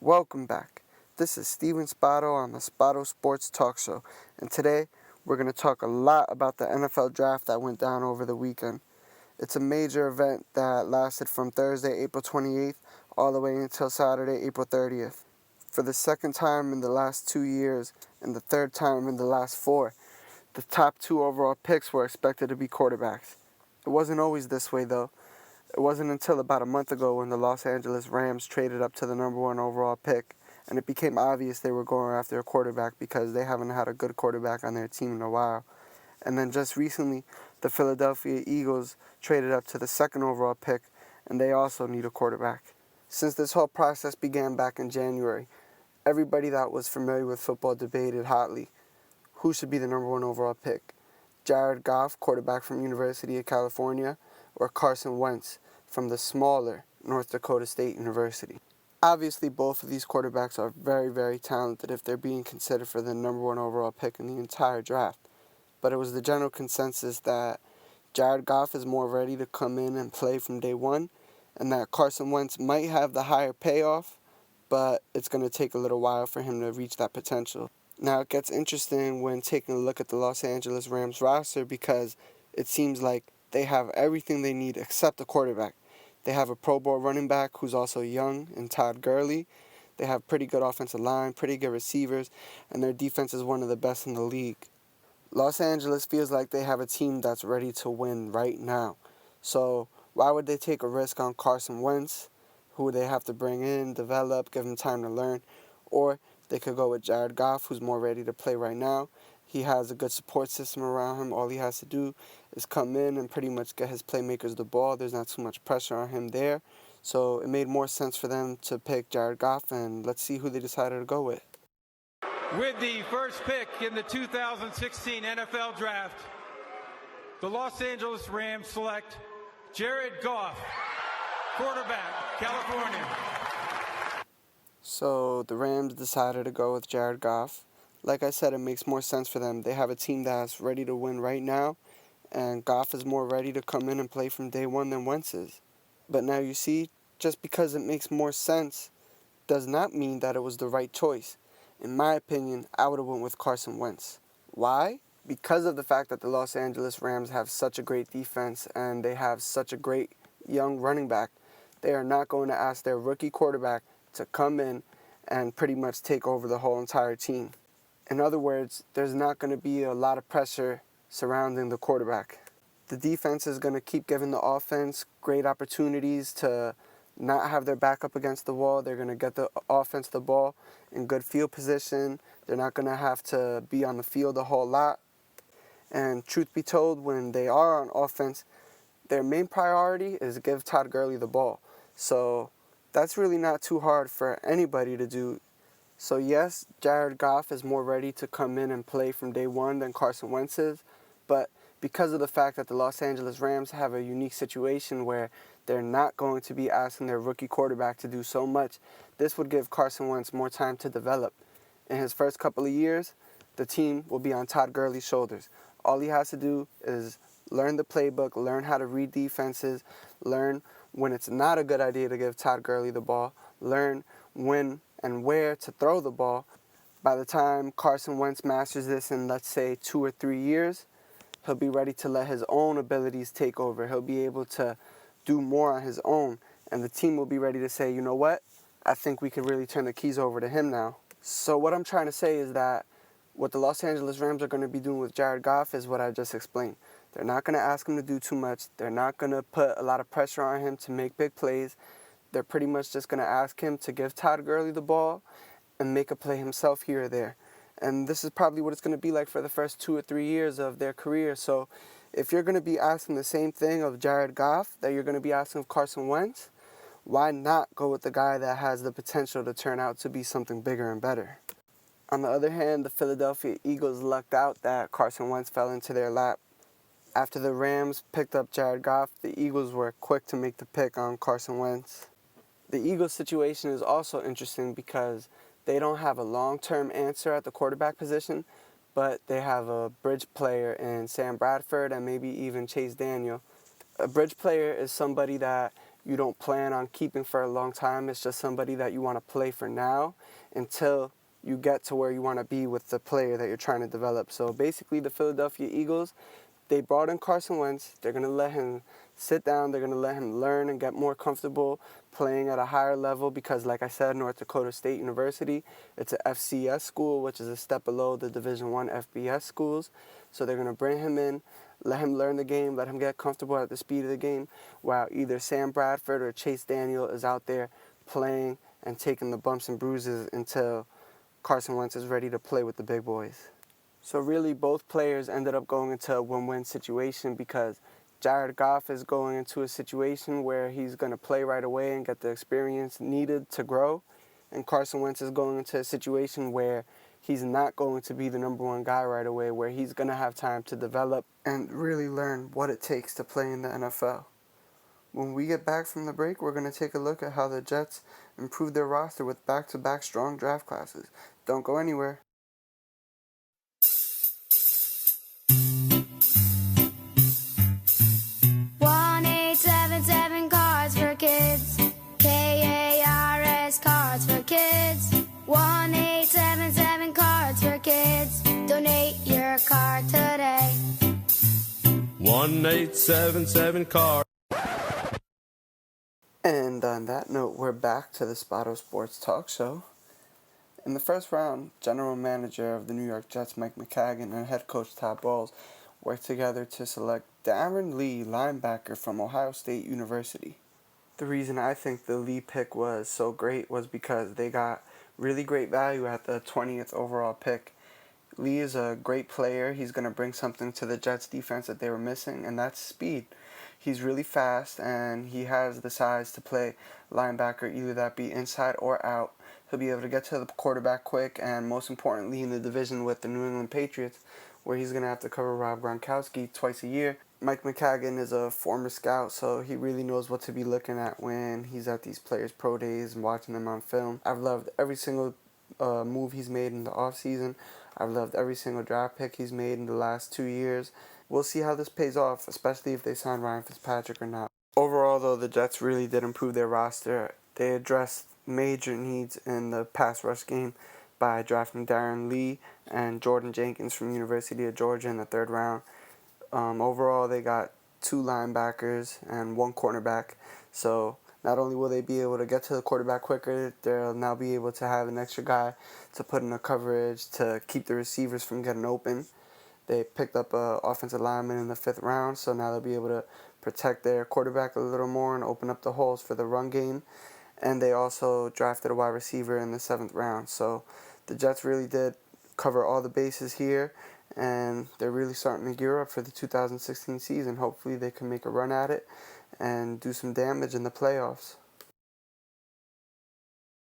Welcome back. This is Steven Spotto on the Spotto Sports Talk Show, and today we're going to talk a lot about the NFL draft that went down over the weekend. It's a major event that lasted from Thursday, April 28th, all the way until Saturday, April 30th. For the second time in the last 2 years and the third time in the last 4, the top 2 overall picks were expected to be quarterbacks. It wasn't always this way, though. It wasn't until about a month ago when the Los Angeles Rams traded up to the number 1 overall pick, and it became obvious they were going after a quarterback because they haven't had a good quarterback on their team in a while. And then just recently, the Philadelphia Eagles traded up to the 2nd overall pick, and they also need a quarterback. Since this whole process began back in January, everybody that was familiar with football debated hotly who should be the number 1 overall pick. Jared Goff, quarterback from University of California, or Carson Wentz from the smaller North Dakota State University. Obviously, both of these quarterbacks are very, very talented if they're being considered for the number 1 overall pick in the entire draft. But it was the general consensus that Jared Goff is more ready to come in and play from day one, and that Carson Wentz might have the higher payoff, but it's going to take a little while for him to reach that potential. Now, it gets interesting when taking a look at the Los Angeles Rams roster because it seems like they have everything they need except a quarterback. They have a Pro Bowl running back who's also young in Todd Gurley. They have pretty good offensive line, pretty good receivers, and their defense is one of the best in the league. Los Angeles feels like they have a team that's ready to win right now. So why would they take a risk on Carson Wentz, who they have to bring in, develop, give him time to learn, or they could go with Jared Goff, who's more ready to play right now. He has a good support system around him. All he has to do is come in and pretty much get his playmakers the ball. There's not too much pressure on him there. So it made more sense for them to pick Jared Goff, and let's see who they decided to go with. With the first pick in the 2016 NFL Draft, the Los Angeles Rams select Jared Goff, quarterback, California. So the Rams decided to go with Jared Goff. Like I said, it makes more sense for them. They have a team that's ready to win right now, and Goff is more ready to come in and play from day one than Wentz is. But now you see, just because it makes more sense does not mean that it was the right choice. In my opinion, I would have went with Carson Wentz. Why? Because of the fact that the Los Angeles Rams have such a great defense and they have such a great young running back. They are not going to ask their rookie quarterback to come in and pretty much take over the whole entire team. In other words, there's not going to be a lot of pressure surrounding the quarterback. The defense is going to keep giving the offense great opportunities to not have their back up against the wall. They're going to get the offense the ball in good field position. They're not going to have to be on the field a whole lot. And truth be told, when they are on offense, their main priority is to give Todd Gurley the ball. So that's really not too hard for anybody to do. So yes, Jared Goff is more ready to come in and play from day one than Carson Wentz is, but because of the fact that the Los Angeles Rams have a unique situation where they're not going to be asking their rookie quarterback to do so much, this would give Carson Wentz more time to develop. In his first couple of years, the team will be on Todd Gurley's shoulders. All he has to do is learn the playbook, learn how to read defenses, learn when it's not a good idea to give Todd Gurley the ball, learn when and where to throw the ball. By the time Carson Wentz masters this in, let's say, 2 or 3 years, he'll be ready to let his own abilities take over. He'll be able to do more on his own, and the team will be ready to say, you know what, I think we could really turn the keys over to him now. So what I'm trying to say is that what the Los Angeles Rams are going to be doing with Jared Goff is what I just explained. They're not going to ask him to do too much. They're not going to put a lot of pressure on him to make big plays. They're pretty much just going to ask him to give Todd Gurley the ball and make a play himself here or there. And this is probably what it's going to be like for the first 2 or 3 years of their career. So if you're going to be asking the same thing of Jared Goff that you're going to be asking of Carson Wentz, why not go with the guy that has the potential to turn out to be something bigger and better? On the other hand, the Philadelphia Eagles lucked out that Carson Wentz fell into their lap. After the Rams picked up Jared Goff, the Eagles were quick to make the pick on Carson Wentz. The Eagles' situation is also interesting because they don't have a long-term answer at the quarterback position, but they have a bridge player in Sam Bradford and maybe even Chase Daniel. A bridge player is somebody that you don't plan on keeping for a long time. It's just somebody that you want to play for now until you get to where you want to be with the player that you're trying to develop. So basically the Philadelphia Eagles, they brought in Carson Wentz. They're going to let him sit down. They're going to let him learn and get more comfortable playing at a higher level because, like I said, North Dakota State University, it's a FCS school, which is a step below the Division I FBS schools. So they're going to bring him in, let him learn the game, let him get comfortable at the speed of the game, while either Sam Bradford or Chase Daniel is out there playing and taking the bumps and bruises until Carson Wentz is ready to play with the big boys. So really, both players ended up going into a win-win situation because Jared Goff is going into a situation where he's going to play right away and get the experience needed to grow, and Carson Wentz is going into a situation where he's not going to be the number one guy right away, where he's going to have time to develop and really learn what it takes to play in the NFL. When we get back from the break, we're going to take a look at how the Jets improved their roster with back-to-back strong draft classes. Don't go anywhere. 1-877 Cards for Kids. KARS Cards for Kids. 1-877 Cards for Kids. Donate your card today. 1-877 Cards. And on that note, we're back to the Spotto Sports Talk Show. In the first round, general manager of the New York Jets, Mike Maccagnan, and head coach Todd Bowles worked together to select Darren Lee, linebacker from Ohio State University. The reason I think the Lee pick was so great was because they got really great value at the 20th overall pick. Lee is a great player. He's going to bring something to the Jets defense that they were missing, and that's speed. He's really fast, and he has the size to play linebacker, either that be inside or out. He'll be able to get to the quarterback quick, and most importantly in the division with the New England Patriots, where he's going to have to cover Rob Gronkowski twice a year. Mike Maccagnan is a former scout, so he really knows what to be looking at when he's at these players' pro days and watching them on film. I've loved every single move he's made in the offseason. I've loved every single draft pick he's made in the last 2 years. We'll see how this pays off, especially if they sign Ryan Fitzpatrick or not. Overall, though, the Jets really did improve their roster. They addressed major needs in the pass rush game by drafting Darren Lee and Jordan Jenkins from University of Georgia in the third round. Overall, they got 2 linebackers and 1 cornerback. So not only will they be able to get to the quarterback quicker, they'll now be able to have an extra guy to put in the coverage to keep the receivers from getting open. They picked up an offensive lineman in the 5th round, so now they'll be able to protect their quarterback a little more and open up the holes for the run game. And they also drafted a wide receiver in the 7th round. So the Jets really did cover all the bases here, and they're really starting to gear up for the 2016 season. Hopefully they can make a run at it and do some damage in the playoffs.